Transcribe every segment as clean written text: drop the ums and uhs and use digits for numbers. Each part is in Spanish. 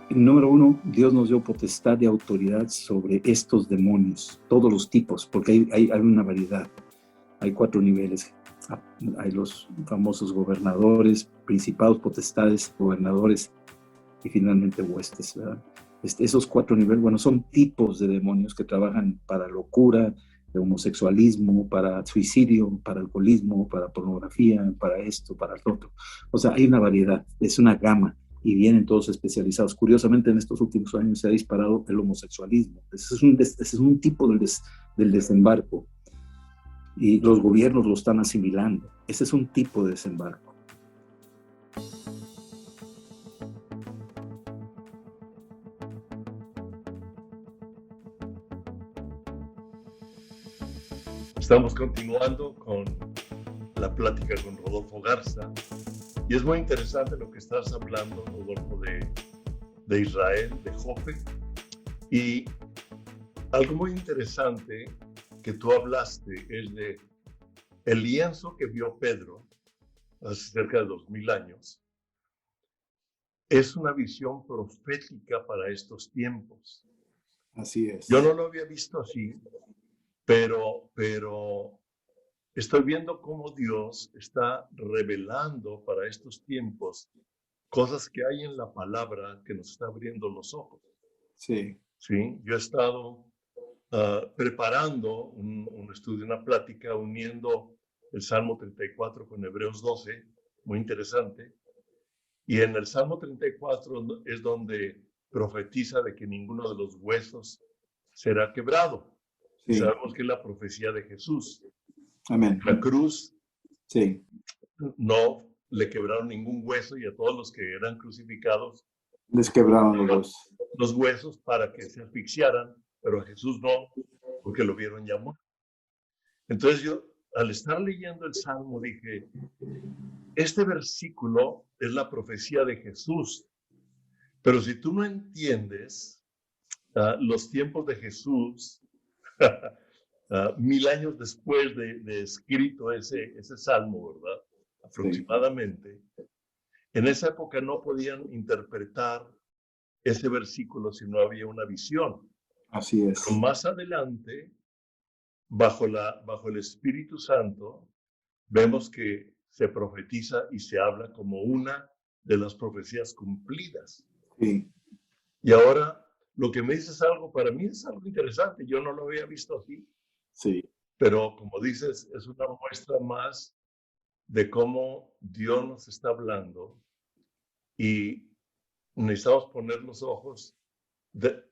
Número uno, Dios nos dio potestad de autoridad sobre estos demonios, todos los tipos, porque hay una variedad. Hay 4 niveles. Hay los famosos gobernadores, principados, potestades, gobernadores y finalmente huestes, ¿verdad? Esos 4 niveles, bueno, son tipos de demonios que trabajan para locura, de homosexualismo, para suicidio, para alcoholismo, para pornografía, para esto, para lo otro. O sea, hay una variedad, es una gama y vienen todos especializados. Curiosamente, en estos últimos años se ha disparado el homosexualismo. Ese es un tipo del desembarco y los gobiernos lo están asimilando. Ese es un tipo de desembarco. Estamos continuando con la plática con Rodolfo Garza y es muy interesante lo que estás hablando, Rodolfo, de Israel, de Jope, y algo muy interesante que tú hablaste es de el lienzo que vio Pedro hace cerca de 2000 años. Es una visión profética para estos tiempos. Así es. Yo no lo había visto así, pero estoy viendo cómo Dios está revelando para estos tiempos cosas que hay en la palabra que nos está abriendo los ojos. Sí. ¿Sí? Yo he estado preparando un estudio, una plática, uniendo el Salmo 34 con Hebreos 12, muy interesante. Y en el Salmo 34 es donde profetiza de que ninguno de los huesos será quebrado. Sí. Y sabemos que es la profecía de Jesús. Amén. La cruz, sí, no le quebraron ningún hueso y a todos los que eran crucificados les quebraron los huesos para que se asfixiaran, pero a Jesús no, porque lo vieron ya muerto. Entonces yo, al estar leyendo el Salmo, dije, este versículo es la profecía de Jesús, pero si tú no entiendes los tiempos de Jesús, 1000 años después de escrito ese Salmo, ¿verdad? Aproximadamente. Sí. En esa época no podían interpretar ese versículo si no había una visión. Así es. Pero más adelante, bajo el Espíritu Santo, vemos que se profetiza y se habla como una de las profecías cumplidas. Sí. Y ahora, lo que me dices algo, para mí es algo interesante. Yo no lo había visto así. Sí. Pero como dices, es una muestra más de cómo Dios nos está hablando y necesitamos poner los ojos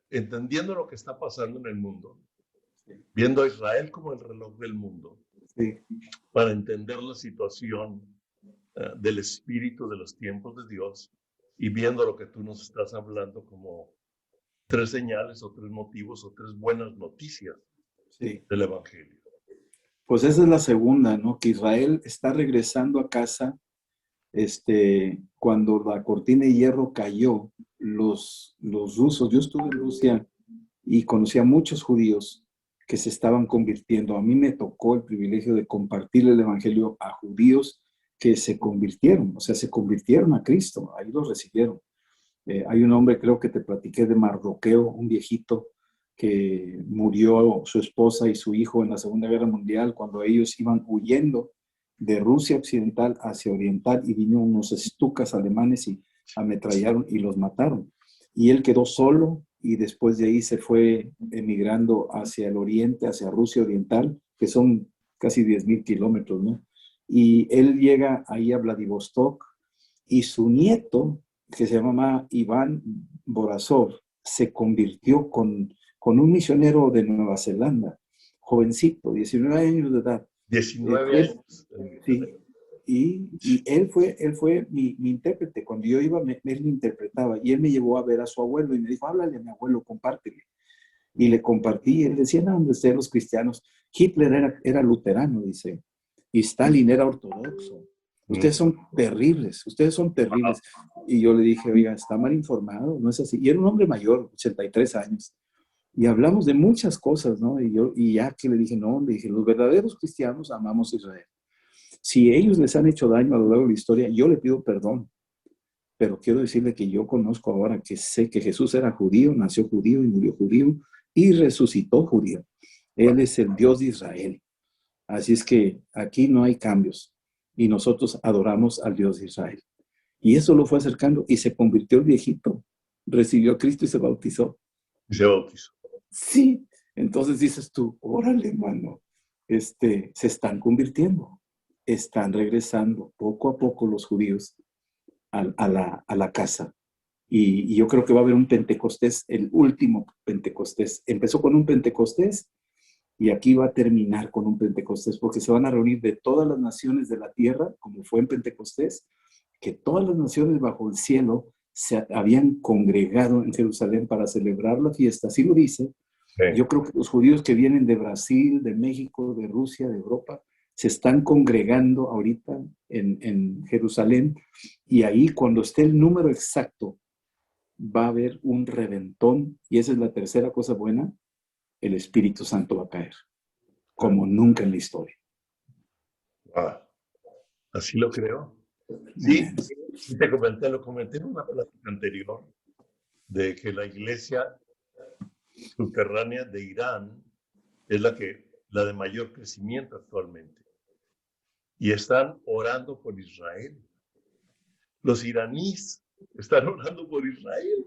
entendiendo lo que está pasando en el mundo, viendo a Israel como el reloj del mundo, sí, para entender la situación del espíritu de los tiempos de Dios y viendo lo que tú nos estás hablando como 3 señales o 3 motivos o 3 buenas noticias del Evangelio. Pues esa es la segunda, ¿no? Que Israel está regresando a casa cuando la cortina de hierro cayó, los rusos, yo estuve en Rusia y conocí a muchos judíos que se estaban convirtiendo. A mí me tocó el privilegio de compartir el evangelio a judíos que se convirtieron, o sea, se convirtieron a Cristo, ahí los recibieron. Hay un hombre, creo que te platiqué, de Mardoqueo, un viejito que murió su esposa y su hijo en la Segunda Guerra Mundial cuando ellos iban huyendo de Rusia occidental hacia oriental y vinieron unos estucas alemanes y ametrallaron y los mataron. Y él quedó solo y después de ahí se fue emigrando hacia el oriente, hacia Rusia oriental, que son casi 10,000 kilómetros, ¿no? Y él llega ahí a Vladivostok y su nieto, que se llamaba Iván Borazov, se convirtió con un misionero de Nueva Zelanda, jovencito, 19 años de edad. 19 años. Sí. Y él fue mi intérprete. Cuando yo iba, él me interpretaba. Y él me llevó a ver a su abuelo y me dijo, háblale a mi abuelo, compártele. Y le compartí. Él decía, no, hombre, ustedes los cristianos. Hitler era luterano, dice. Y Stalin era ortodoxo. Ustedes son terribles, ustedes son terribles. Y yo le dije, oiga, está mal informado, no es así. Y era un hombre mayor, 83 años. Y hablamos de muchas cosas, ¿no? Y ya que le dije, no, le dije, los verdaderos cristianos amamos a Israel. Si ellos les han hecho daño a lo largo de la historia, yo le pido perdón. pero quiero decirle que yo conozco ahora que sé que Jesús era judío, nació judío y murió judío y resucitó judío. Él es el Dios de Israel. Así es que aquí no hay cambios y nosotros adoramos al Dios de Israel. Y eso lo fue acercando y se convirtió el viejito. Recibió a Cristo y se bautizó. Y se bautizó. Sí, entonces dices tú, órale, hermano, se están convirtiendo, están regresando poco a poco los judíos a la casa. Y yo creo que va a haber un Pentecostés, el último Pentecostés. Empezó con un Pentecostés y aquí va a terminar con un Pentecostés, porque se van a reunir de todas las naciones de la tierra, como fue en Pentecostés, que todas las naciones bajo el cielo se habían congregado en Jerusalén para celebrar la fiesta. Así lo dice. Sí. Yo creo que los judíos que vienen de Brasil, de México, de Rusia, de Europa, se están congregando ahorita en Jerusalén, y ahí cuando esté el número exacto va a haber un reventón, y esa es la tercera cosa buena, el Espíritu Santo va a caer, como nunca en la historia. Wow. Así lo creo. Sí, te comenté, lo comenté en una plática anterior, de que la iglesia subterránea de Irán es la de mayor crecimiento actualmente. Y están orando por Israel. Los iraníes están orando por Israel.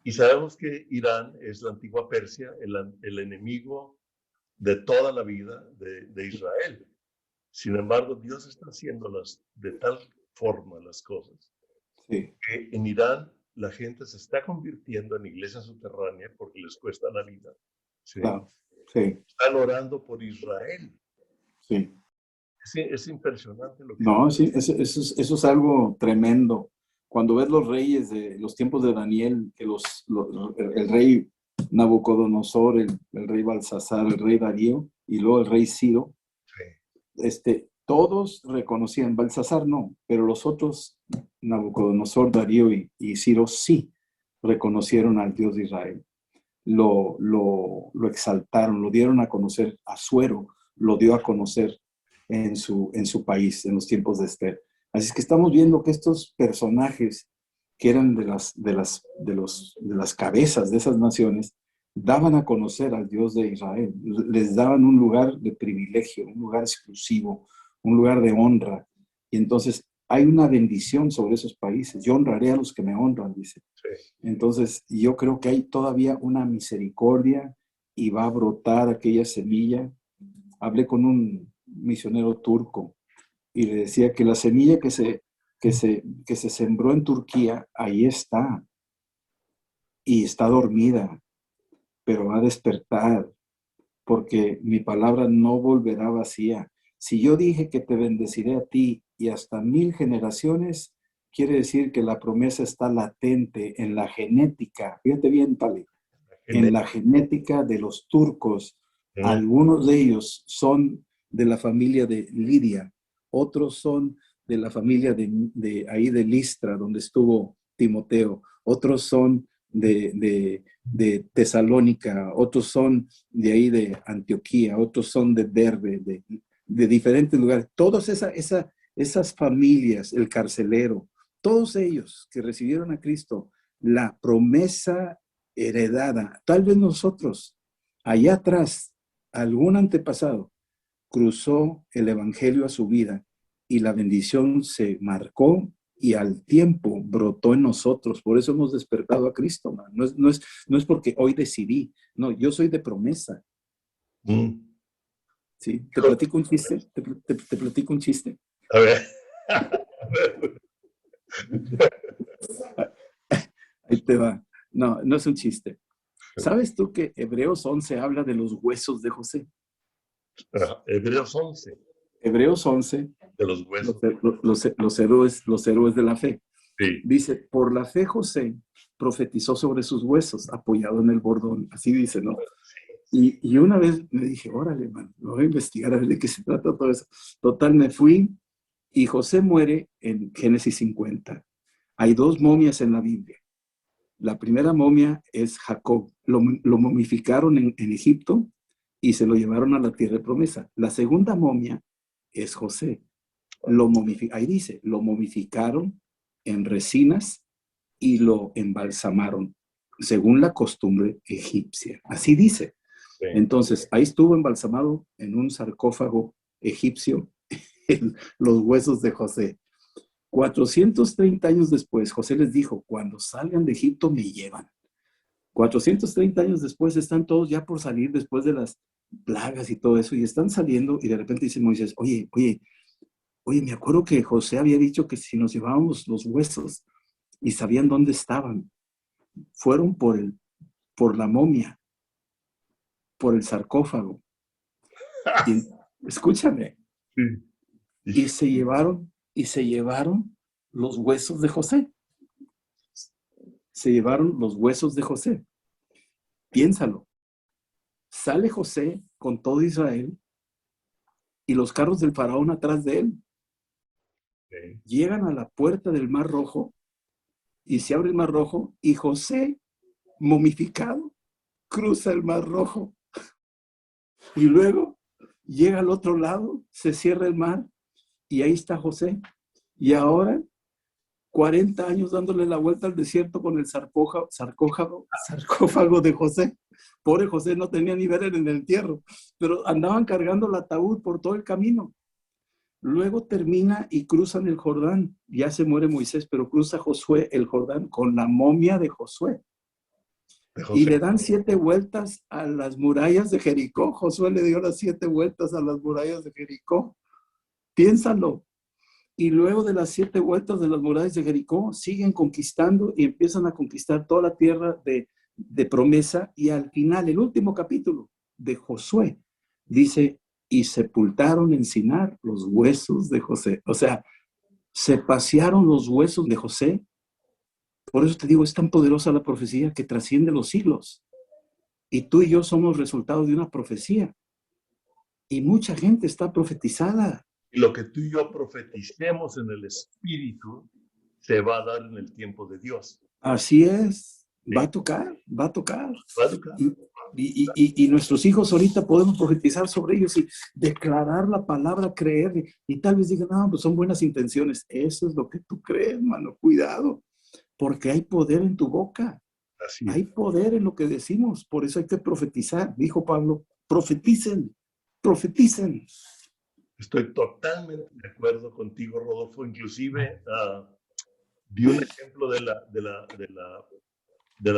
Y sabemos que Irán es la antigua Persia, el enemigo de toda la vida de Israel. Sin embargo, Dios está haciéndolas de tal forma las cosas, sí, que en Irán la gente se está convirtiendo en iglesia subterránea porque les cuesta la vida. ¿Sí? claro, sí, Están orando por Israel. sí. Es impresionante lo que... No, sí, eso es algo tremendo. Cuando ves los reyes de los tiempos de Daniel, que el rey Nabucodonosor, el rey Balsasar, el rey Darío y luego el rey Ciro, todos reconocían, Balsasar no, pero los otros, Nabucodonosor, Darío y Ciro, sí reconocieron al Dios de Israel. Lo exaltaron, lo dieron a conocer. Asuero lo dio a conocer en su país, en los tiempos de Esther. Así es que estamos viendo que estos personajes que eran de las cabezas de esas naciones, daban a conocer al Dios de Israel, les daban un lugar de privilegio, un lugar exclusivo, un lugar de honra. Y entonces hay una bendición sobre esos países. Yo honraré a los que me honran, dice. Sí. Entonces yo creo que hay todavía una misericordia y va a brotar aquella semilla. Hablé con un misionero turco y le decía que la semilla que se sembró en Turquía, ahí está, y está dormida, pero va a despertar, porque mi palabra no volverá vacía. Si yo dije que te bendeciré a ti y hasta 1000 generaciones, quiere decir que la promesa está latente en la genética. Fíjate bien, Pali, en la genética de los turcos. Algunos de ellos son de la familia de Lidia, otros son de la familia ahí de Listra, donde estuvo Timoteo, otros son de Tesalónica, otros son de ahí de Antioquía, otros son de Derbe, de diferentes lugares. Todas esas familias, el carcelero, todos ellos que recibieron a Cristo, la promesa heredada, tal vez nosotros, allá atrás, algún antepasado cruzó el evangelio a su vida y la bendición se marcó y al tiempo brotó en nosotros. Por eso hemos despertado a Cristo. No es porque hoy decidí, no, yo soy de promesa. ¿Sí? ¿Te platico un chiste? ¿Te platico un chiste? A ver. Ahí te va. No, no es un chiste. ¿Sabes tú que Hebreos 11 habla de los huesos de José? Hebreos 11. Hebreos 11. De los huesos. Los héroes de la fe. Sí. Dice, por la fe José profetizó sobre sus huesos, apoyado en el bordón. Así dice, ¿no? Y una vez me dije, órale, man, lo voy a investigar a ver de qué se trata todo eso. Total, me fui y José muere en Génesis 50. Hay 2 momias en la Biblia. La primera momia es Jacob. Lo momificaron en Egipto y se lo llevaron a la tierra de promesa. La segunda momia es José. Ahí dice, lo momificaron en resinas y lo embalsamaron, según la costumbre egipcia. Así dice. Sí. Entonces, ahí estuvo embalsamado en un sarcófago egipcio los huesos de José. 430 años después, José les dijo, cuando salgan de Egipto me llevan. 430 años después están todos ya por salir después de las plagas y todo eso, y están saliendo y de repente dice Moisés, oye, me acuerdo que José había dicho que si nos llevábamos los huesos y sabían dónde estaban, fueron por la momia, por el sarcófago. Y, escúchame. Sí. Y se llevaron los huesos de José. Se llevaron los huesos de José. Piénsalo. Sale José con todo Israel y los carros del faraón atrás de él. Sí. Llegan a la puerta del Mar Rojo y se abre el Mar Rojo y José, momificado, cruza el Mar Rojo. Y luego llega al otro lado, se cierra el mar y ahí está José. Y ahora 40 años dándole la vuelta al desierto con el sarcófago de José. Pobre José no tenía ni ver en el entierro, pero andaban cargando el ataúd por todo el camino. Luego termina y cruzan el Jordán. Ya se muere Moisés, pero cruza Josué el Jordán con la momia de Josué. Y le dan 7 vueltas a las murallas de Jericó. Josué le dio las 7 vueltas a las murallas de Jericó. Piénsalo. Y luego de las 7 vueltas de las murallas de Jericó, siguen conquistando y empiezan a conquistar toda la tierra de promesa. Y al final, el último capítulo de Josué, dice, y sepultaron en Sinar los huesos de José. O sea, se pasearon los huesos de José. Por eso te digo, es tan poderosa la profecía que trasciende los siglos. Y tú y yo somos resultado de una profecía. Y mucha gente está profetizada. Y lo que tú y yo profeticemos en el Espíritu se va a dar en el tiempo de Dios. Así es. Sí. Va a tocar. Va a tocar. Y nuestros hijos ahorita podemos profetizar sobre ellos y declarar la palabra, creer. Y tal vez digan, no, pues son buenas intenciones. Eso es lo que tú crees, mano. Cuidado. Porque hay poder en tu boca. Así es. Hay poder en lo que decimos. Por eso hay que profetizar. Dijo Pablo, profeticen. Profeticen. Estoy totalmente de acuerdo contigo, Rodolfo. Inclusive di un ejemplo de la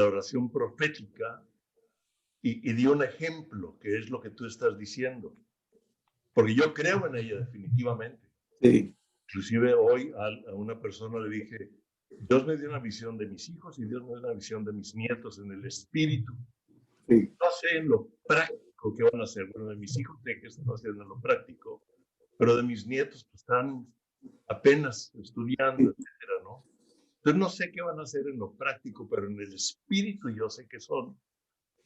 oración profética y di un ejemplo que es lo que tú estás diciendo. Porque yo creo en ella definitivamente. Sí. Inclusive hoy a una persona le dije, Dios me dio una visión de mis hijos y Dios me dio una visión de mis nietos en el espíritu. Sí. No sé en lo práctico qué van a hacer. Bueno, de mis hijos sé que están haciendo en lo práctico, pero de mis nietos pues, están apenas estudiando, etcétera, ¿no? Entonces no sé qué van a hacer en lo práctico, pero en el espíritu yo sé que son.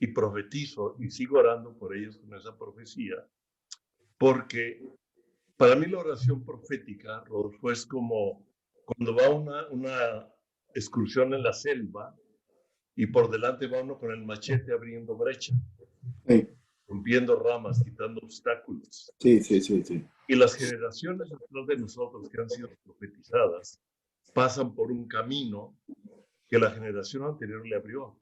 Y profetizo y sigo orando por ellos con esa profecía, porque para mí la oración profética, Rodolfo, es como cuando va una excursión en la selva y por delante va uno con el machete abriendo brecha, Sí. rompiendo ramas, quitando obstáculos. Sí, sí, sí, sí. Y las generaciones detrás de nosotros que han sido profetizadas pasan por un camino que la generación anterior le abrió.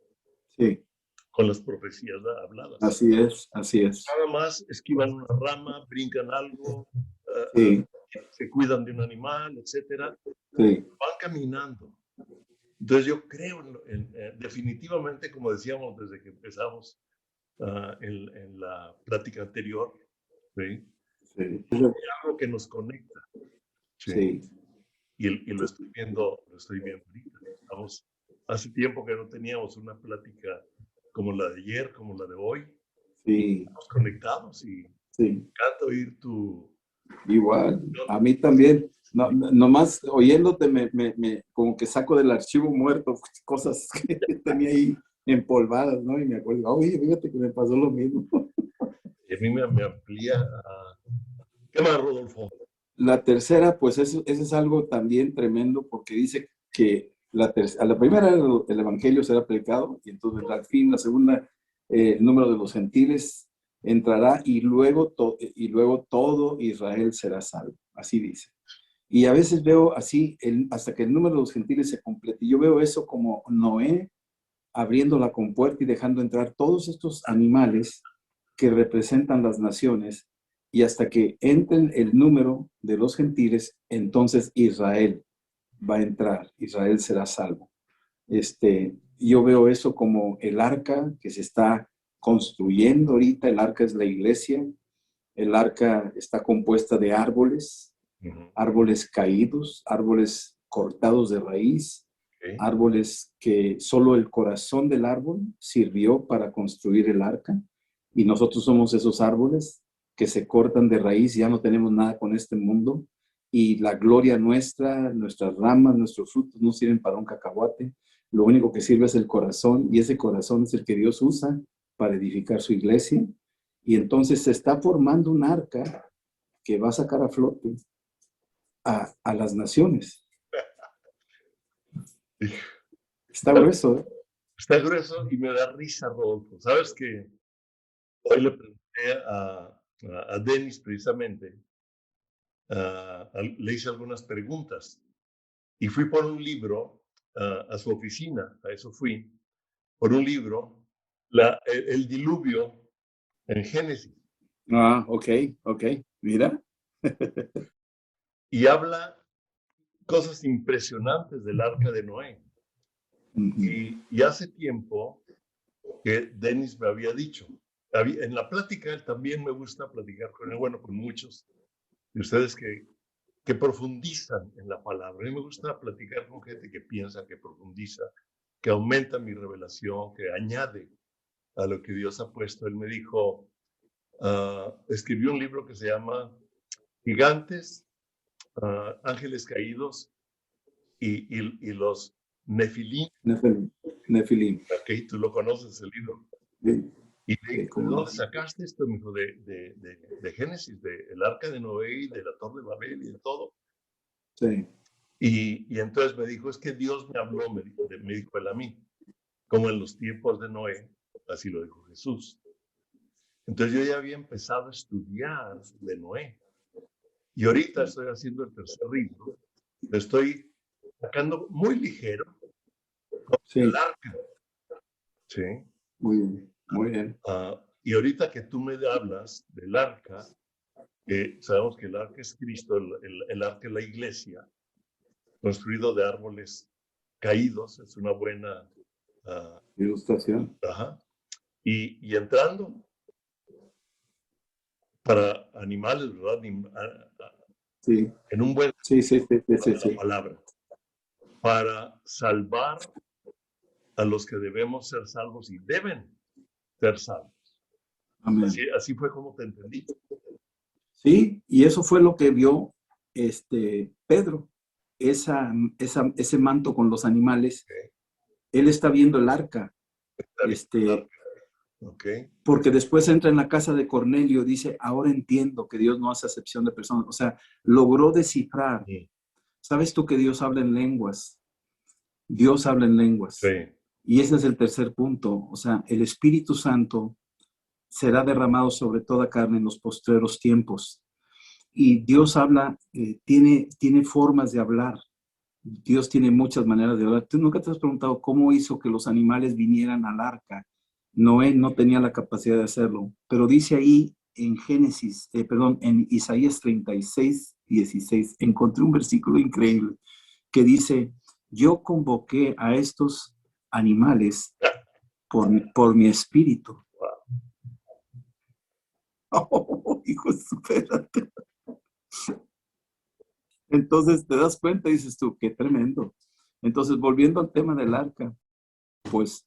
Sí. Con las profecías habladas. Así es, así es. Nada más esquivan una rama, brincan algo, Sí. se cuidan de un animal, etcétera. Sí. Van caminando. Entonces yo creo definitivamente, como decíamos desde que empezamos en la plática anterior, ¿sí? Sí. Hay algo que nos conecta. ¿Sí? Sí. Y lo estoy viendo ahorita. Hace tiempo que no teníamos una plática como la de ayer, como la de hoy. Sí. Estamos conectados y Sí. me encanta oír tu... Igual, a mí también. No, nomás oyéndote como que saco del archivo muerto cosas que tenía ahí empolvadas, ¿no? Y me acuerdo, oye, fíjate que me pasó lo mismo. Y a mí me amplía a... ¿Qué más, Rodolfo? La tercera, pues eso es algo también tremendo porque dice que a la primera el evangelio será predicado y entonces al fin, la segunda, el número de los gentiles entrará y luego todo Israel será salvo. Así dice. Y a veces veo así, hasta que el número de los gentiles se complete. Y yo veo eso como Noé abriendo la compuerta y dejando entrar todos estos animales que representan las naciones, y hasta que entren el número de los gentiles, entonces Israel va a entrar, Israel será salvo. Yo veo eso como el arca que se está construyendo ahorita. El arca es la iglesia. El arca está compuesta de árboles, árboles caídos, árboles cortados de raíz, Okay. árboles que solo el corazón del árbol sirvió para construir el arca, y nosotros somos esos árboles que se cortan de raíz. Ya no tenemos nada con este mundo, y la gloria nuestra, nuestras ramas, nuestros frutos no sirven para un cacahuate. Lo único que sirve es el corazón, y ese corazón es el que Dios usa para edificar su iglesia. Y entonces se está formando un arca que va a sacar a flote a las naciones. Está grueso, ¿eh? Está grueso y me da risa, Rodolfo. Sabes que hoy le pregunté a Denis precisamente, le hice algunas preguntas y fui por un libro a su oficina, a eso fui, por un libro, el diluvio en Génesis. Ah, ok, mira. Y habla cosas impresionantes del arca de Noé. Y hace tiempo que Denis me había dicho, en la plática, él también me gusta platicar con él, bueno, con muchos de ustedes que profundizan en la palabra. A mí me gusta platicar con gente que piensa, que profundiza, que aumenta mi revelación, que añade a lo que Dios ha puesto. Él me dijo, escribió un libro que se llama Gigantes, Ángeles Caídos y los Nefilim. Nefilim. Ok, tú lo conoces, el libro. Sí. Y le dije, ¿de dónde sacaste esto? Me dijo, de Génesis, del arca de Noé y de la torre de Babel y de todo. Sí. Y entonces me dijo, es que Dios me habló, me dijo él a mí, como en los tiempos de Noé, así lo dijo Jesús. Entonces yo ya había empezado a estudiar de Noé. Y ahorita estoy haciendo el tercer libro, lo estoy sacando muy ligero, Sí. el arca. Sí. Muy bien, muy bien. Y ahorita que tú me hablas del arca, sabemos que el arca es Cristo, el arca es la iglesia, construido de árboles caídos, es una buena Ilustración. Ajá. Y entrando para animales, ¿verdad? Sí. En un buen Sí. la palabra, para salvar a los que debemos ser salvos y deben ser salvos. Amén. Así fue como te entendí. Sí, y eso fue lo que vio Pedro, ese manto con los animales. Okay. Él está viendo el arca. Okay. Porque después entra en la casa de Cornelio, dice, ahora entiendo que Dios no hace acepción de personas. O sea, logró descifrar. Sí. ¿Sabes tú que Dios habla en lenguas? Dios habla en lenguas. Sí. Y ese es el tercer punto. O sea, el Espíritu Santo será derramado sobre toda carne en los postreros tiempos. Y Dios habla, tiene formas de hablar. Dios tiene muchas maneras de hablar. ¿Tú nunca te has preguntado cómo hizo que los animales vinieran al arca? Noé no tenía la capacidad de hacerlo, pero dice ahí en en Isaías 36, 16, encontré un versículo increíble que dice, yo convoqué a estos animales por mi espíritu. Oh, hijo, espérate. Entonces te das cuenta y dices tú, qué tremendo. Entonces, volviendo al tema del arca, pues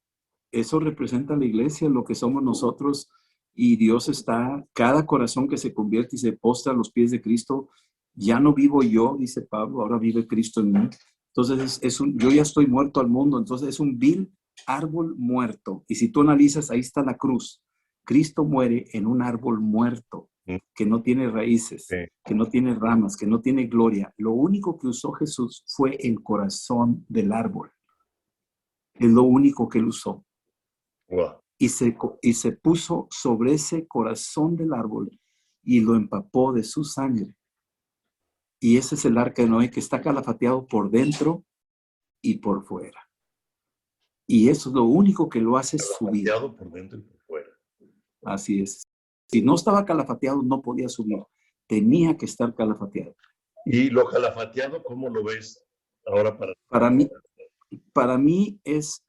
eso representa la iglesia, lo que somos nosotros, y Dios está, cada corazón que se convierte y se postra a los pies de Cristo, ya no vivo yo, dice Pablo, ahora vive Cristo en mí. Entonces, yo ya estoy muerto al mundo, entonces es un vil árbol muerto. Y si tú analizas, ahí está la cruz. Cristo muere en un árbol muerto, que no tiene raíces, Sí. que no tiene ramas, que no tiene gloria. Lo único que usó Jesús fue el corazón del árbol. Es lo único que él usó. Wow. Y se puso sobre ese corazón del árbol y lo empapó de su sangre. Y ese es el arca de Noé que está calafateado por dentro y por fuera. Y eso es lo único que lo hace subir. Calafateado por dentro y por fuera. Así es. Si no estaba calafateado, no podía subir. Tenía que estar calafateado. ¿Y lo calafateado, cómo lo ves ahora Para mí es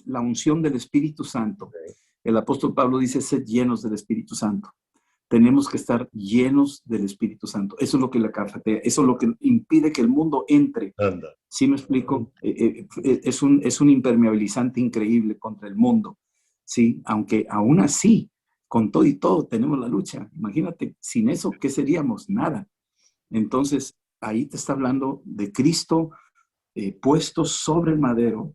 la unción del Espíritu Santo. Okay. El apóstol Pablo dice, sed llenos del Espíritu Santo. Tenemos que estar llenos del Espíritu Santo. Eso es lo que la calafatea. Eso es lo que impide que el mundo entre. Anda. ¿Sí me explico? Es un impermeabilizante increíble contra el mundo. ¿Sí? Aunque aún así, con todo y todo, tenemos la lucha. Imagínate, sin eso, ¿qué seríamos? Nada. Entonces, ahí te está hablando de Cristo puesto sobre el madero,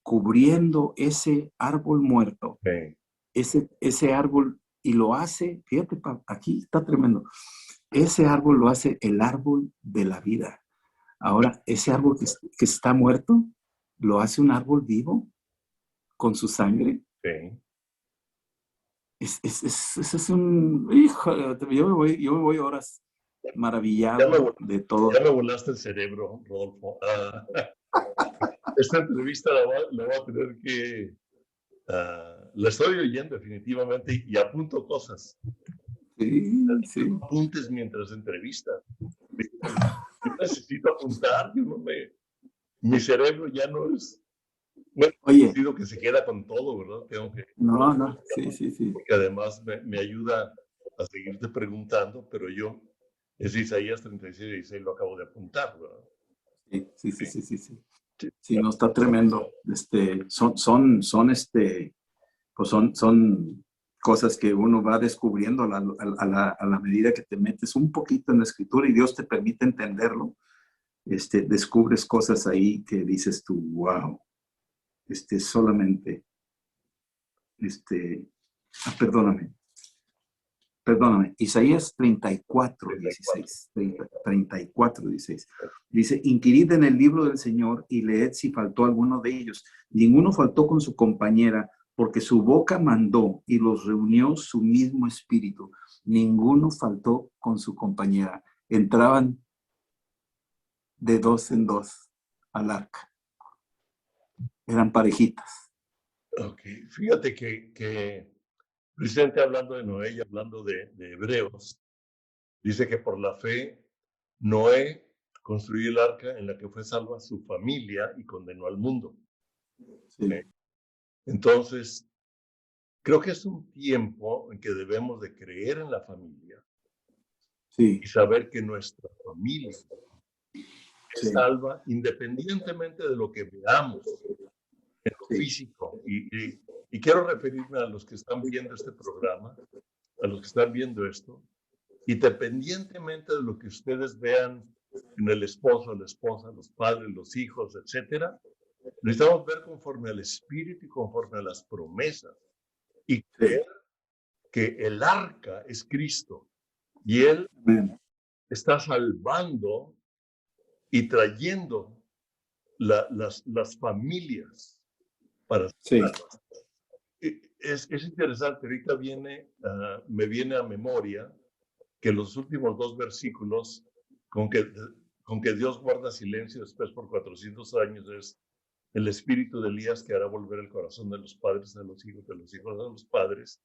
cubriendo ese árbol muerto. Okay. Ese árbol, y lo hace, fíjate, aquí está tremendo. Ese árbol lo hace el árbol de la vida. Ahora, ese árbol que está muerto, lo hace un árbol vivo con su sangre. Okay. Es un... Híjole, yo me voy horas maravillado de todo. Ya me volaste el cerebro, Rodolfo. Esta entrevista la voy a tener que... la estoy oyendo definitivamente y apunto cosas. Sí, sí. Apuntes mientras entrevista. Yo necesito apuntar. Mi cerebro ya no es... Bueno, Oye, digo que se queda con todo, ¿verdad? Tengo que... No, sí. Porque además me ayuda a seguirte preguntando, pero yo, es Isaías 36, 16, lo acabo de apuntar, ¿verdad? Sí. Sí, no, está tremendo. Son cosas que uno va descubriendo a la medida que te metes un poquito en la escritura y Dios te permite entenderlo. Descubres cosas ahí que dices tú, wow. Solamente, perdóname, Isaías 34, 16. Dice, inquirid en el libro del Señor y leed si faltó alguno de ellos. Ninguno faltó con su compañera, porque su boca mandó y los reunió su mismo espíritu. Ninguno faltó con su compañera. Entraban de dos en dos al arca. Eran parejitas. Ok, fíjate que precisamente hablando de Noé y hablando de Hebreos, dice que por la fe Noé construyó el arca en la que fue salva su familia y condenó al mundo. Sí. Entonces, creo que es un tiempo en que debemos de creer en la familia y saber que nuestra familia es salva independientemente de lo que veamos en lo físico. Y quiero referirme a los que están viendo este programa, a los que están viendo esto, independientemente de lo que ustedes vean en el esposo, la esposa, los padres, los hijos, etcétera, necesitamos ver conforme al Espíritu y conforme a las promesas y creer que el arca es Cristo y Él está salvando y trayendo las familias para salvarlas. Es interesante, ahorita me viene a memoria que los últimos dos versículos, con que Dios guarda silencio después por 400 años, es el espíritu de Elías que hará volver el corazón de los padres a los hijos, de los hijos a los padres,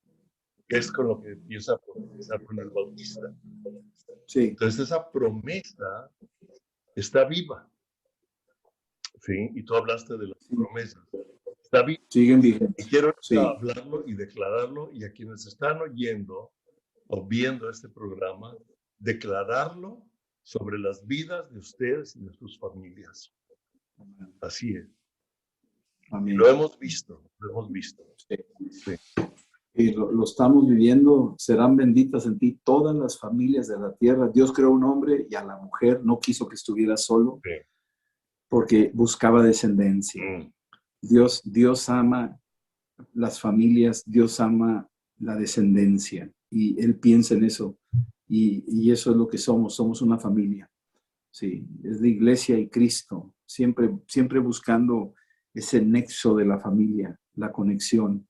es con lo que empieza a profetizar con el Bautista. Sí. Entonces esa promesa está viva. ¿Sí? Y tú hablaste de las promesas. Está viva. Siguen vigentes. Y quiero hablarlo y declararlo, y a quienes están oyendo o viendo este programa, declararlo sobre las vidas de ustedes y de sus familias. Así es. Amén. Lo hemos visto. Sí. Y lo estamos viviendo. Serán benditas en ti todas las familias de la tierra. Dios creó un hombre y a la mujer no quiso que estuviera solo porque buscaba descendencia. Dios ama las familias, Dios ama la descendencia y Él piensa en eso. Y eso es lo que somos una familia. Sí, es la iglesia y Cristo, siempre buscando ese nexo de la familia, la conexión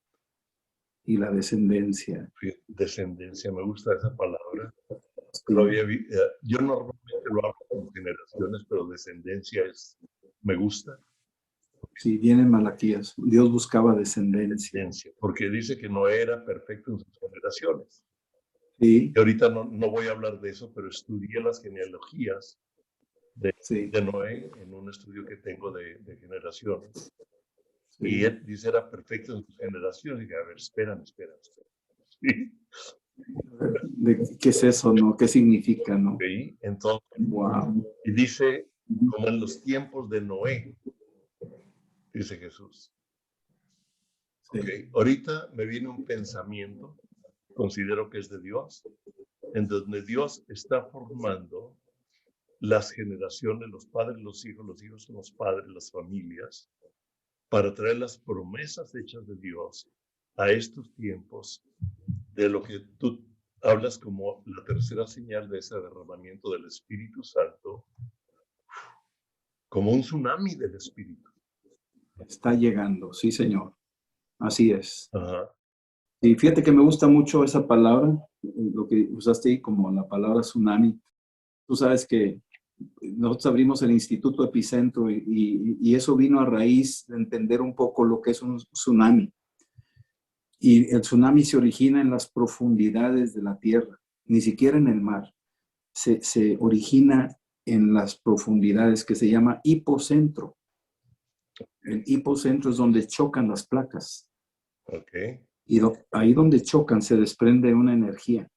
y la descendencia. Descendencia, me gusta esa palabra. Yo normalmente lo hablo como generaciones, pero descendencia me gusta. Sí, viene Malaquías. Dios buscaba descendencia. Porque dice que no era perfecto en sus generaciones. Sí. Y ahorita no voy a hablar de eso, pero estudié las genealogías de Noé en un estudio que tengo de generaciones. Sí. Y él dice era perfecto en sus generaciones. Y dije, a ver, espérame. Sí. ¿Qué es eso, no? ¿Qué significa, no? Sí, entonces, wow. Y dice, como en los tiempos de Noé, dice Jesús. Sí. Okay. Ahorita me viene un pensamiento, considero que es de Dios, en donde Dios está formando las generaciones, los padres, los hijos son los padres, las familias, para traer las promesas hechas de Dios a estos tiempos, de lo que tú hablas como la tercera señal de ese derramamiento del Espíritu Santo, como un tsunami del Espíritu. Está llegando, sí, Señor. Así es. Ajá. Y fíjate que me gusta mucho esa palabra, lo que usaste ahí como la palabra tsunami. Tú sabes que nosotros abrimos el Instituto Epicentro y eso vino a raíz de entender un poco lo que es un tsunami. Y el tsunami se origina en las profundidades de la tierra, ni siquiera en el mar. Se origina en las profundidades, que se llama hipocentro. El hipocentro es donde chocan las placas. Okay. Y ahí donde chocan se desprende una energía.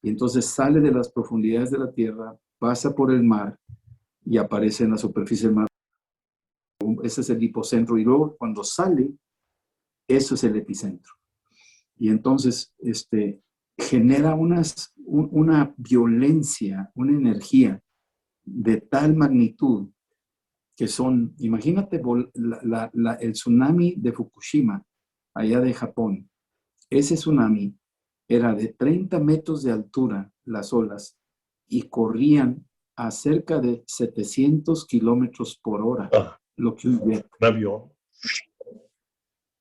Y entonces sale de las profundidades de la tierra, pasa por el mar y aparece en la superficie del mar. Ese es el hipocentro. Y luego cuando sale, eso es el epicentro. Y entonces genera una violencia, una energía de tal magnitud que son, imagínate el tsunami de Fukushima, allá de Japón. Ese tsunami era de 30 metros de altura, las olas, y corrían a cerca de 700 kilómetros por hora. Lo que un avión.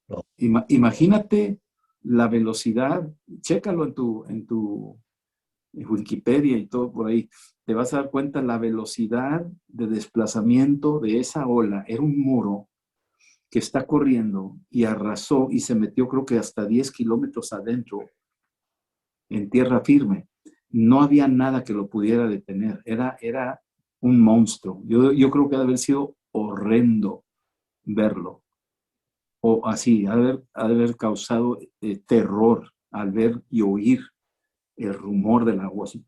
No. Imagínate la velocidad, chécalo en tu Wikipedia y todo por ahí, te vas a dar cuenta la velocidad de desplazamiento de esa ola. Era un muro que está corriendo y arrasó y se metió creo que hasta 10 kilómetros adentro en tierra firme. No había nada que lo pudiera detener. Era un monstruo. Yo creo que ha de haber sido horrendo verlo. O así, ha de haber causado terror al ver y oír el rumor del agua. Así.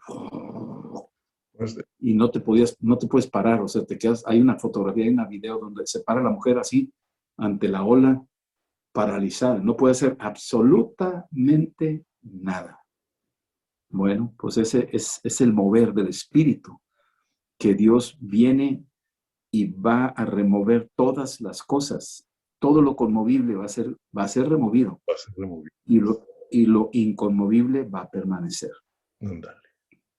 Y no te puedes parar. O sea, te quedas. Hay una fotografía, hay un video donde se para la mujer así ante la ola, paralizada. No puede hacer absolutamente nada. Bueno, pues ese es el mover del Espíritu, que Dios viene y va a remover todas las cosas. Todo lo conmovible va a ser removido. Va a ser removido. Y lo inconmovible va a permanecer. Dale.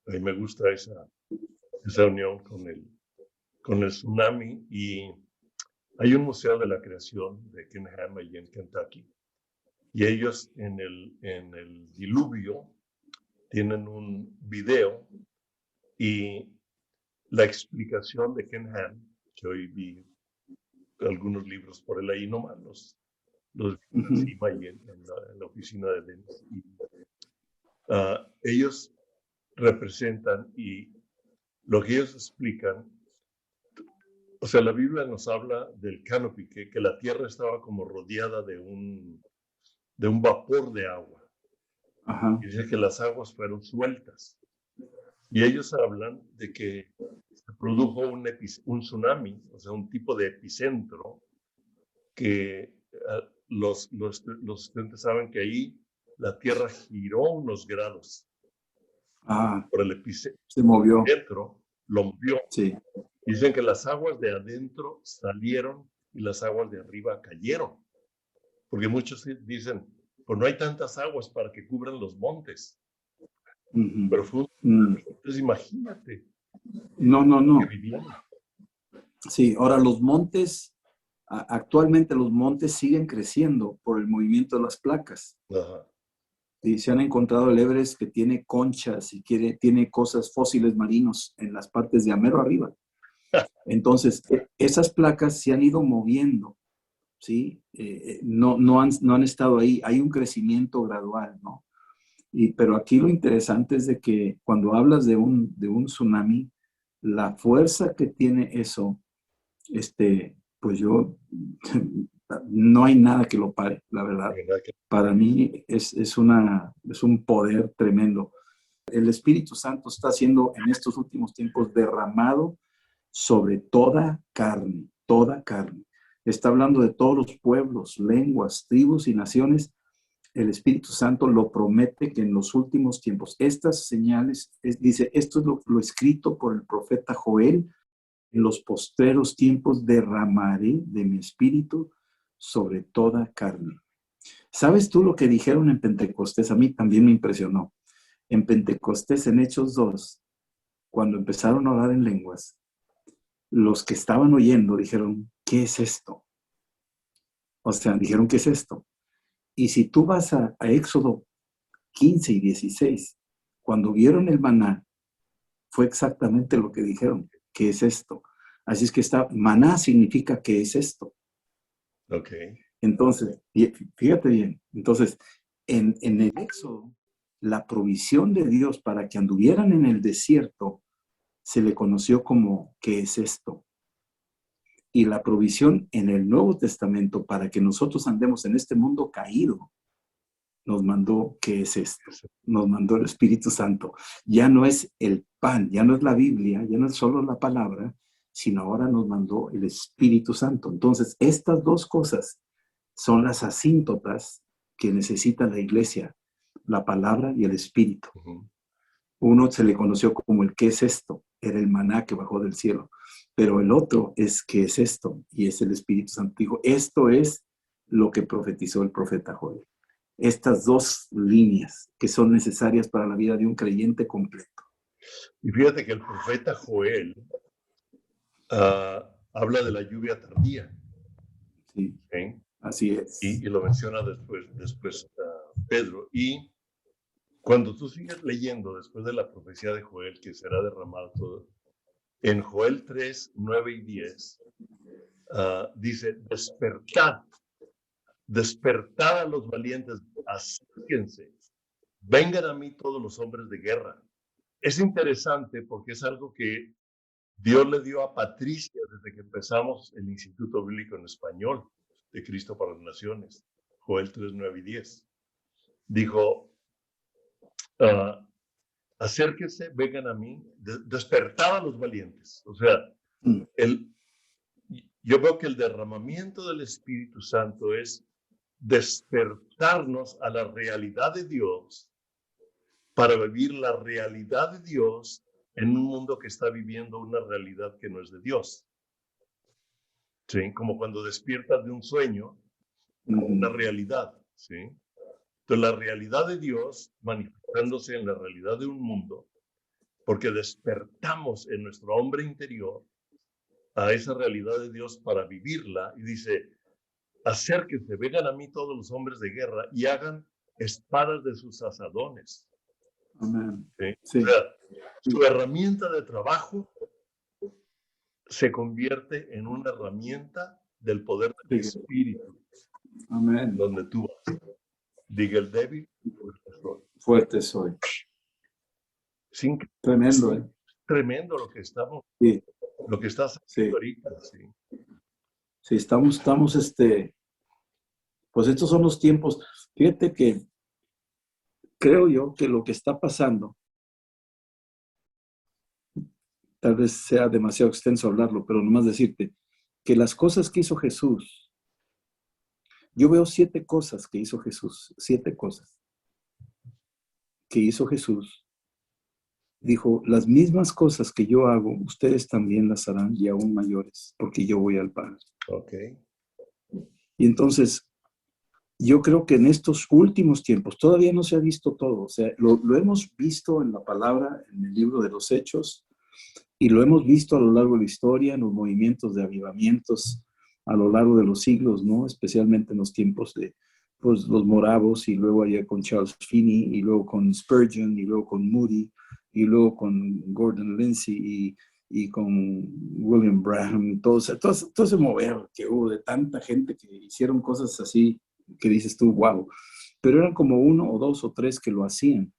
A mí me gusta esa unión con el tsunami. Y hay un museo de la creación de Ken Ham allí en Kentucky. Y ellos en el diluvio tienen un video y la explicación de Ken Ham, que hoy vi algunos libros por él ahí nomás, los encima ahí en la oficina de Dennis. Ellos representan y lo que ellos explican, o sea, la Biblia nos habla del canopy, que la tierra estaba como rodeada de un vapor de agua. Ajá. Y dice que las aguas fueron sueltas. Y ellos hablan de que se produjo un tsunami, o sea, un tipo de epicentro, que los estudiantes saben que ahí la Tierra giró unos grados. Por el epicentro. Se movió. Lo movió. Sí. Dicen que las aguas de adentro salieron y las aguas de arriba cayeron. Porque muchos dicen, pues no hay tantas aguas para que cubran los montes. Pero fue entonces imagínate. No. Que vivieron. Sí, ahora los montes, actualmente los montes siguen creciendo por el movimiento de las placas. Ajá. Y se han encontrado el Everest que tiene conchas y tiene cosas fósiles marinos en las partes de amero arriba. Entonces, esas placas se han ido moviendo, ¿sí? No han estado ahí. Hay un crecimiento gradual, ¿no? Pero aquí lo interesante es de que cuando hablas de un tsunami, la fuerza que tiene eso, pues no hay nada que lo pare, la verdad. Para mí es un poder tremendo. El Espíritu Santo está siendo en estos últimos tiempos derramado sobre toda carne, toda carne. Está hablando de todos los pueblos, lenguas, tribus y naciones. El Espíritu Santo lo promete que en los últimos tiempos, estas señales, dice, esto es lo escrito por el profeta Joel, en los postreros tiempos derramaré de mi espíritu sobre toda carne. ¿Sabes tú lo que dijeron en Pentecostés? A mí también me impresionó. En Pentecostés, en Hechos 2, cuando empezaron a orar en lenguas, los que estaban oyendo dijeron, ¿qué es esto? O sea, dijeron, ¿qué es esto? Y si tú vas a Éxodo 15 y 16, cuando vieron el maná, fue exactamente lo que dijeron, ¿qué es esto? Así es que maná significa ¿qué es esto? Ok. Entonces, fíjate bien, entonces, en el Éxodo, la provisión de Dios para que anduvieran en el desierto, se le conoció como ¿qué es esto? Y la provisión en el Nuevo Testamento para que nosotros andemos en este mundo caído, nos mandó, ¿qué es esto? Nos mandó el Espíritu Santo. Ya no es el pan, ya no es la Biblia, ya no es solo la palabra, sino ahora nos mandó el Espíritu Santo. Entonces, estas dos cosas son las asíntotas que necesita la iglesia, la palabra y el Espíritu. Uno se le conoció como el ¿qué es esto? Era el maná que bajó del cielo. Pero el otro es ¿qué es esto? Y es el Espíritu Santo. Dijo, esto es lo que profetizó el profeta Joel. Estas dos líneas que son necesarias para la vida de un creyente completo. Y fíjate que el profeta Joel habla de la lluvia tardía. Sí, ¿sí? Así es. Y lo menciona después Pedro. Y cuando tú sigues leyendo después de la profecía de Joel, que será derramado todo, en Joel 3, 9 y 10, dice, despertad a los valientes, acérquense, vengan a mí todos los hombres de guerra. Es interesante porque es algo que Dios le dio a Patricia desde que empezamos el Instituto Bíblico en Español de Cristo para las Naciones, Joel 3, 9 y 10. Dijo, acérquense, vengan a mí, despertad a los valientes. O sea, yo veo que el derramamiento del Espíritu Santo es despertarnos a la realidad de Dios para vivir la realidad de Dios en un mundo que está viviendo una realidad que no es de Dios. ¿Sí? Como cuando despiertas de un sueño, una realidad. ¿Sí? Entonces la realidad de Dios manifestándose en la realidad de un mundo, porque despertamos en nuestro hombre interior a esa realidad de Dios para vivirla, y dice, acérquense, vengan a mí todos los hombres de guerra y hagan espadas de sus asadones. Amén. ¿Sí? Sí. O sea, su herramienta de trabajo se convierte en una herramienta del poder del Espíritu. Amén. Donde tú vas. Diga el débil, fuerte soy. Fuerte soy. Sin, Tremendo, sí, tremendo lo que estamos, sí. Lo que estás haciendo ahorita, sí. Sí, estamos, pues estos son los tiempos. Fíjate que creo yo que lo que está pasando, tal vez sea demasiado extenso hablarlo, pero nomás decirte que las cosas que hizo Jesús, yo veo 7 cosas que hizo Jesús, 7 cosas que hizo Jesús. Dijo, las mismas cosas que yo hago, ustedes también las harán y aún mayores, porque yo voy al Padre. Okay. Y entonces, yo creo que en estos últimos tiempos, todavía no se ha visto todo, o sea, lo hemos visto en la palabra, en el libro de los Hechos, y lo hemos visto a lo largo de la historia, en los movimientos de avivamientos a lo largo de los siglos, ¿no? Especialmente en los tiempos pues los moravos, y luego allá con Charles Finney, y luego con Spurgeon, y luego con Moody, y luego con Gordon Lindsay, y con William Branham, y todo ese mover que hubo de tanta gente que hicieron cosas así, que dices tú, wow. Pero eran como uno o dos o tres que lo hacían.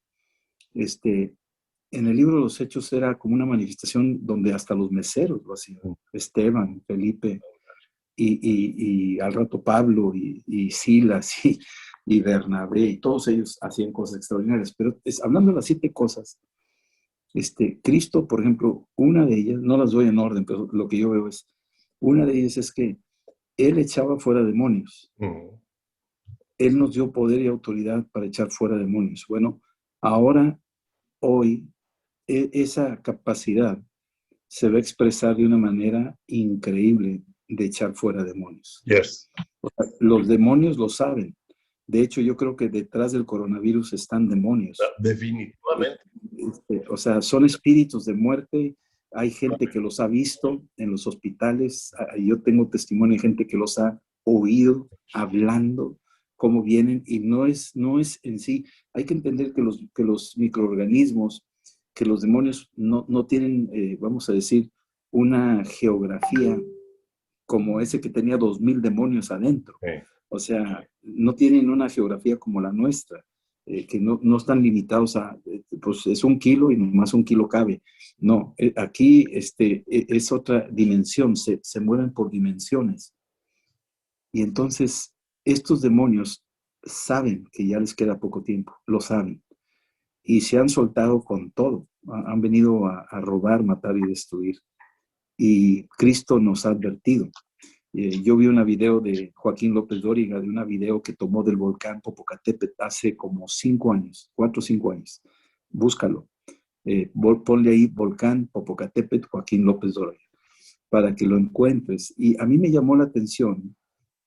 En el libro de los Hechos era como una manifestación donde hasta los meseros lo hacían. Esteban, Felipe, y al rato Pablo, y Silas, y Bernabé, y todos ellos hacían cosas extraordinarias. Pero hablando de las 7 cosas, Cristo, por ejemplo, una de ellas, no las doy en orden, pero lo que yo veo es, una de ellas es que Él echaba fuera demonios. Él nos dio poder y autoridad para echar fuera demonios. Bueno, ahora, hoy, esa capacidad se va a expresar de una manera increíble de echar fuera demonios. Yes. O sea, los demonios lo saben. De hecho, yo creo que detrás del coronavirus están demonios. Definitivamente. O sea, son espíritus de muerte. Hay gente que los ha visto en los hospitales. Yo tengo testimonio de gente que los ha oído hablando, cómo vienen, y no es en sí. Hay que entender que los microorganismos, que los demonios no tienen, vamos a decir, una geografía como ese que tenía 2000 demonios adentro. O sea, no tienen una geografía como la nuestra, que no están limitados a, pues es 1 kilo y nomás 1 kilo cabe. No, aquí es otra dimensión, se mueven por dimensiones. Y entonces, estos demonios saben que ya les queda poco tiempo, lo saben. Y se han soltado con todo. Han venido a robar, matar y destruir. Y Cristo nos ha advertido. Yo vi una video de Joaquín López Dóriga, de una video que tomó del volcán Popocatépetl hace como 5 años, 4 o 5 años. Búscalo. Ponle ahí volcán Popocatépetl Joaquín López Dóriga, para que lo encuentres. Y a mí me llamó la atención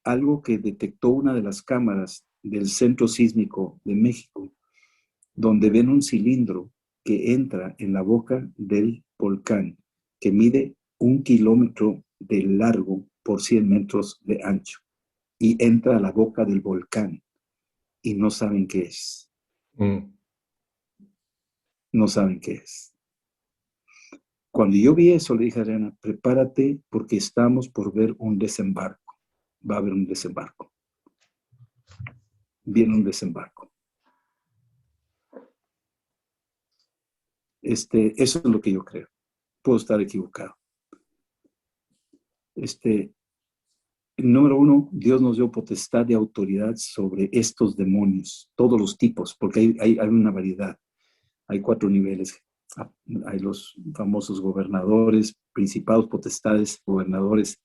algo que detectó una de las cámaras del Centro Sísmico de México, donde ven un cilindro que entra en la boca del volcán, que mide 1 kilómetro de largo por 100 metros de ancho, y entra a la boca del volcán, y no saben qué es. No saben qué es. Cuando yo vi eso, le dije a Adriana, prepárate porque estamos por ver un desembarco. Va a haber un desembarco. Viene un desembarco. Eso es lo que yo creo. Puedo estar equivocado. Número 1, Dios nos dio potestad de autoridad sobre estos demonios, todos los tipos, porque hay una variedad. Hay 4 niveles. Hay los famosos gobernadores, principados, potestades, gobernadores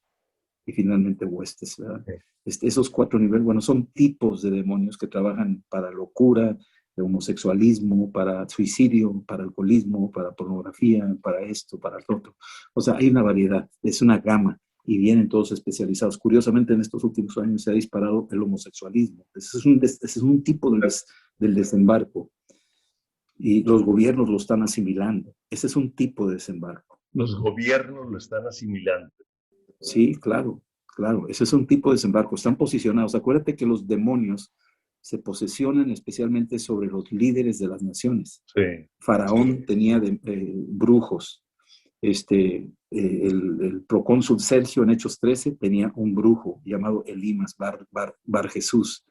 y finalmente huestes, ¿verdad? Esos 4 niveles, bueno, son tipos de demonios que trabajan para locura, de homosexualismo, para suicidio, para alcoholismo, para pornografía, para esto, para lo otro. O sea, hay una variedad, es una gama, y vienen todos especializados. Curiosamente, en estos últimos años se ha disparado el homosexualismo. Ese es un tipo del desembarco. Y los gobiernos lo están asimilando. Ese es un tipo de desembarco. Los gobiernos lo están asimilando. Sí, claro, claro. Ese es un tipo de desembarco. Están posicionados. Acuérdate que los demonios se posesionan especialmente sobre los líderes de las naciones. Sí. Faraón tenía brujos. El procónsul Sergio en Hechos 13 tenía un brujo llamado Elimas, Bar Jesús.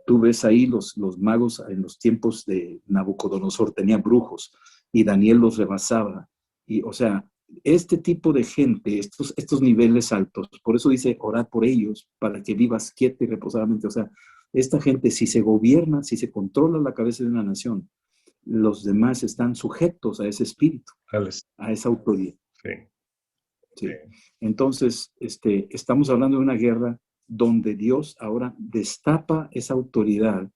Tú ves ahí los magos en los tiempos de Nabucodonosor tenían brujos y Daniel los rebasaba. Y, o sea, este tipo de gente, estos niveles altos, por eso dice, orad por ellos para que vivas quieta y reposadamente. O sea, esta gente, si se gobierna, si se controla la cabeza de una nación, los demás están sujetos a ese espíritu, a esa autoridad. Sí. Sí. Entonces, estamos hablando de una guerra donde Dios ahora destapa esa autoridad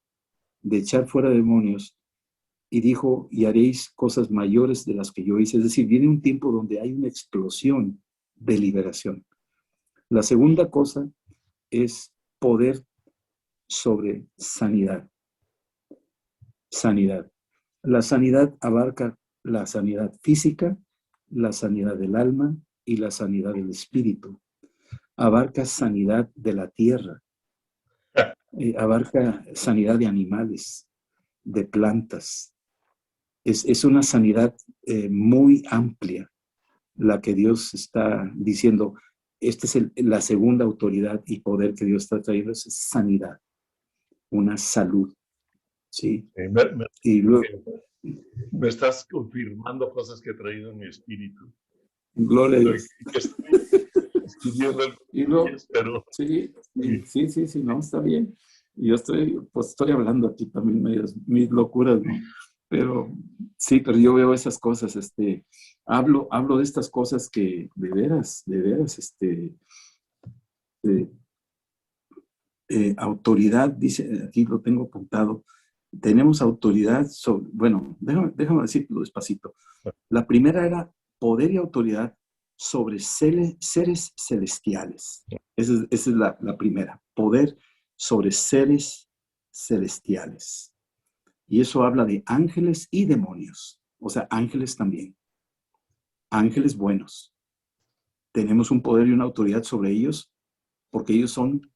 de echar fuera demonios y dijo, y haréis cosas mayores de las que yo hice. Es decir, viene un tiempo donde hay una explosión de liberación. La segunda cosa es poder sobre sanidad. Sanidad. La sanidad abarca la sanidad física, la sanidad del alma y la sanidad del espíritu. Abarca sanidad de la tierra. abarca sanidad de animales, de plantas. Es una sanidad muy amplia la que Dios está diciendo. Esta es la segunda autoridad y poder que Dios está trayendo, es sanidad, una salud, ¿sí? Me, Y luego, me estás confirmando cosas que he traído en mi espíritu. gloria a Dios. Que estoy escribiendo Y luego, ellas, pero sí, no, está bien. Yo estoy hablando aquí también mis locuras, ¿no? Pero sí, pero yo veo esas cosas, hablo de estas cosas que de veras, eh, autoridad, dice, aquí lo tengo apuntado, tenemos autoridad sobre, bueno, déjame decirlo despacito. La primera era poder y autoridad sobre seres celestiales. Esa es la primera, poder sobre seres celestiales. Y eso habla de ángeles y demonios, o sea, ángeles también, ángeles buenos. Tenemos un poder y una autoridad sobre ellos porque ellos son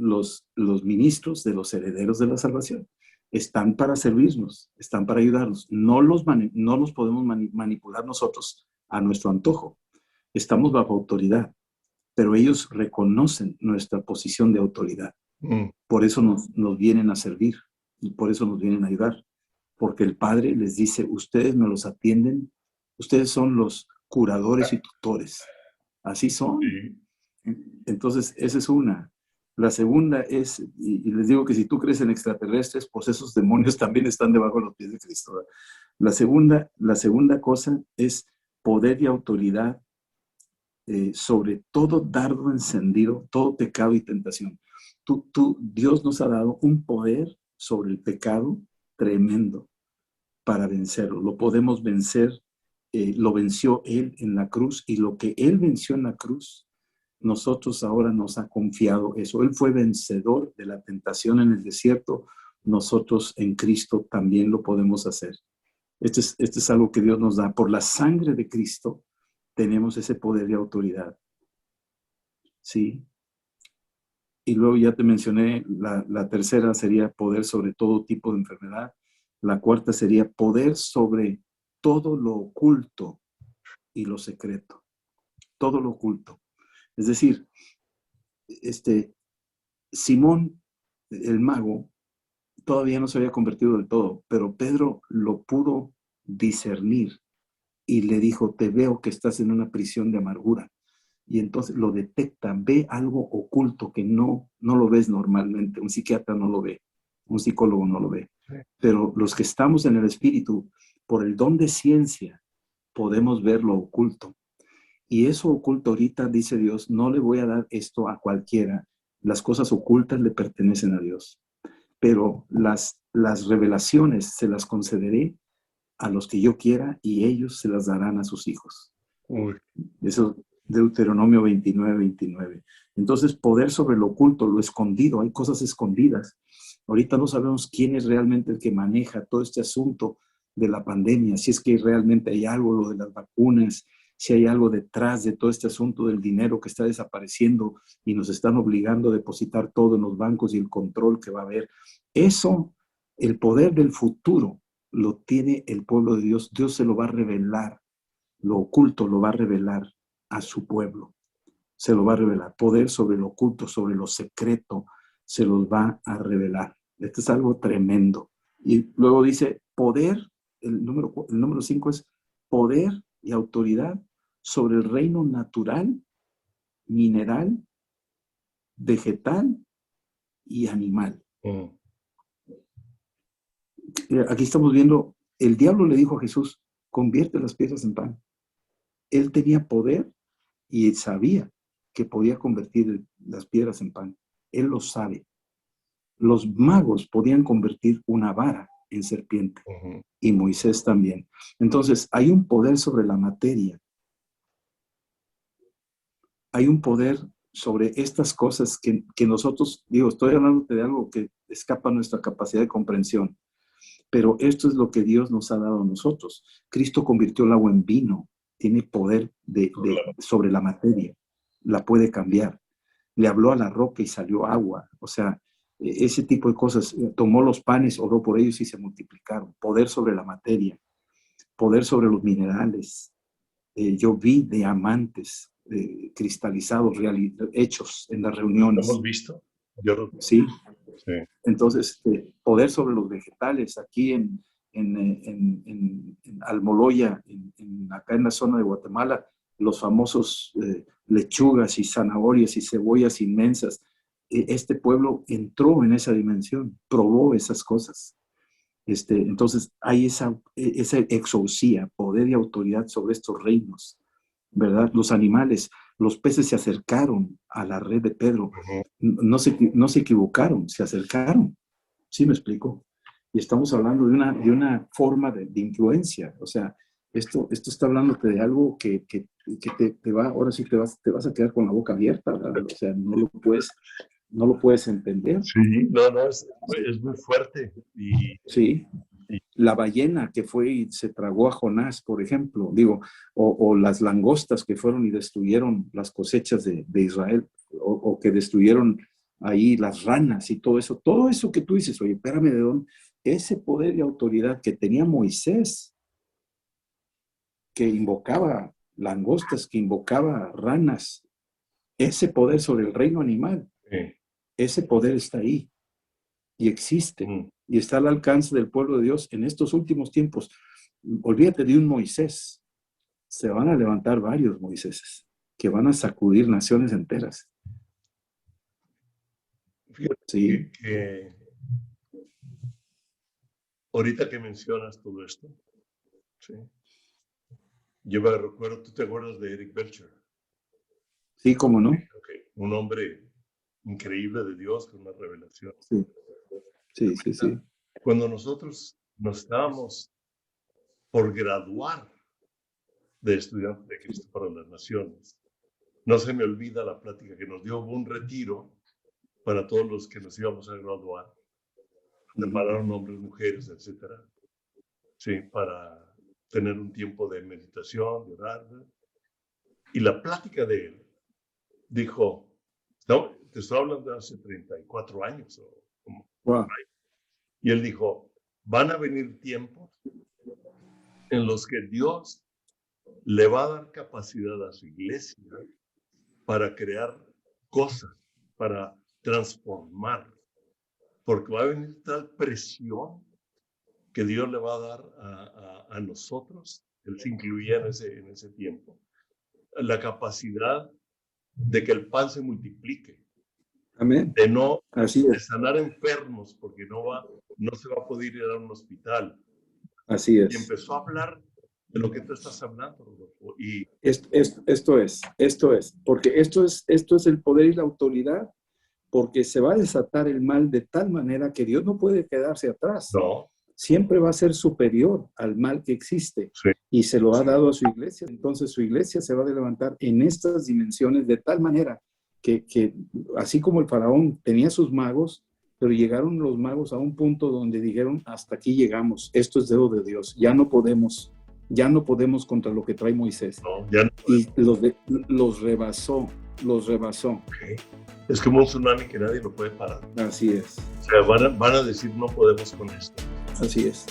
los ministros de los herederos de la salvación. Están para servirnos, están para ayudarnos. No los podemos manipular nosotros a nuestro antojo. Estamos bajo autoridad, pero ellos reconocen nuestra posición de autoridad. Por eso nos vienen a servir y por eso nos vienen a ayudar. Porque el Padre les dice, ustedes me los atienden, ustedes son los curadores y tutores. Así son. Entonces, esa es una. La segunda es, y les digo que si tú crees en extraterrestres, pues esos demonios también están debajo de los pies de Cristo. La segunda cosa es poder y autoridad sobre todo dardo encendido, todo pecado y tentación. Dios nos ha dado un poder sobre el pecado tremendo para vencerlo. Lo podemos vencer, lo venció Él en la cruz, y lo que Él venció en la cruz, nosotros ahora nos ha confiado eso. Él fue vencedor de la tentación en el desierto. Nosotros en Cristo también lo podemos hacer. Este es algo que Dios nos da. Por la sangre de Cristo tenemos ese poder y autoridad. ¿Sí? Y luego ya te mencioné, la tercera sería poder sobre todo tipo de enfermedad. La cuarta sería poder sobre todo lo oculto y lo secreto. Todo lo oculto. Es decir, Simón, el mago, todavía no se había convertido del todo, pero Pedro lo pudo discernir y le dijo, te veo que estás en una prisión de amargura. Y entonces lo detecta, ve algo oculto que no lo ves normalmente. Un psiquiatra no lo ve, un psicólogo no lo ve. Pero los que estamos en el espíritu, por el don de ciencia, podemos ver lo oculto. Y eso oculto ahorita, dice Dios, no le voy a dar esto a cualquiera. Las cosas ocultas le pertenecen a Dios. Pero las revelaciones se las concederé a los que yo quiera y ellos se las darán a sus hijos. Eso, Deuteronomio 29. Entonces, poder sobre lo oculto, lo escondido, hay cosas escondidas. Ahorita no sabemos quién es realmente el que maneja todo este asunto de la pandemia, si es que realmente hay algo, lo de las vacunas, si hay algo detrás de todo este asunto del dinero que está desapareciendo y nos están obligando a depositar todo en los bancos y el control que va a haber. Eso, el poder del futuro, lo tiene el pueblo de Dios. Dios se lo va a revelar. Lo oculto lo va a revelar a su pueblo. Se lo va a revelar. Poder sobre lo oculto, sobre lo secreto, se los va a revelar. Esto es algo tremendo. Y luego dice poder, el número 5 es poder y autoridad sobre el reino natural, mineral, vegetal y animal. Aquí estamos viendo, el diablo le dijo a Jesús, convierte las piedras en pan. Él tenía poder y sabía que podía convertir las piedras en pan. Él lo sabe. Los magos podían convertir una vara en serpiente, y Moisés también. Entonces, hay un poder sobre la materia. Hay un poder sobre estas cosas que nosotros, estoy hablando de algo que escapa a nuestra capacidad de comprensión, pero esto es lo que Dios nos ha dado a nosotros. Cristo convirtió el agua en vino, tiene poder sobre la materia, la puede cambiar. le habló a la roca y salió agua. O sea, ese tipo de cosas. Tomó los panes, oró por ellos y se multiplicaron. Poder sobre la materia, poder sobre los minerales. Yo vi diamantes cristalizados, hechos en las reuniones. ¿Lo hemos visto? Yo Sí. Sí. Entonces, poder sobre los vegetales. Aquí en Almoloya, acá en la zona de Guatemala, los famosos lechugas y zanahorias y cebollas inmensas. Este pueblo entró en esa dimensión, probó esas cosas. Entonces hay esa exousia, poder y autoridad sobre estos reinos, ¿verdad? Los animales, los peces se acercaron a la red de Pedro. No se equivocaron, se acercaron. ¿Sí me explico? Y estamos hablando de una forma de influencia. O sea, esto está hablándote de algo que te va, ahora sí te vas a quedar con la boca abierta, ¿verdad? O sea, no lo puedes entender. Sí, no, es muy fuerte. Sí. La ballena que fue y se tragó a Jonás, por ejemplo, o las langostas que fueron y destruyeron las cosechas de Israel, o que destruyeron ahí las ranas y todo eso que tú dices, oye, espérame, ¿de dónde? Ese poder y autoridad que tenía Moisés, que invocaba langostas, que invocaba ranas, ese poder sobre el reino animal, ese poder está ahí y existe y está al alcance del pueblo de Dios en estos últimos tiempos. Olvídate de un Moisés, se van a levantar varios Moiséses que van a sacudir naciones enteras. Fíjate sí. que ahorita que mencionas todo esto, ¿sí? Yo me recuerdo, ¿tú te acuerdas de Eric Belcher? Sí, ¿cómo no? Okay. Un hombre increíble de Dios con una revelación. Sí. Cuando nosotros nos estábamos por graduar de estudiantes de Cristo para las Naciones, no se me olvida la plática que nos dio. Hubo un retiro para todos los que nos íbamos a graduar. Separaron hombres, mujeres, etcétera. Sí, para tener un tiempo de meditación, de orar. Y la plática de él dijo, no, te estoy hablando de hace 34 años. Wow. Y él dijo, van a venir tiempos en los que Dios le va a dar capacidad a su iglesia para crear cosas, para transformar, porque va a venir tal presión que Dios le va a dar a nosotros. Él se incluía en ese tiempo. La capacidad de que el pan se multiplique. Amén. De no de sanar enfermos, porque no se va a poder ir a un hospital. Así es. Y empezó a hablar de lo que tú estás hablando, Rodolfo. Y esto es, porque esto es el poder y la autoridad, porque se va a desatar el mal de tal manera que Dios no puede quedarse atrás. No. Siempre va a ser superior al mal que existe. Sí. Y se lo ha dado a su iglesia. Entonces su iglesia se va a levantar en estas dimensiones de tal manera que así como el faraón tenía sus magos, pero llegaron los magos a un punto donde dijeron, hasta aquí llegamos, esto es dedo de Dios, ya no podemos contra lo que trae Moisés. No, ya no. Y los rebasó. Okay. Es como un tsunami que nadie lo puede parar. Así es. O sea, van a decir, no podemos con esto. Así es.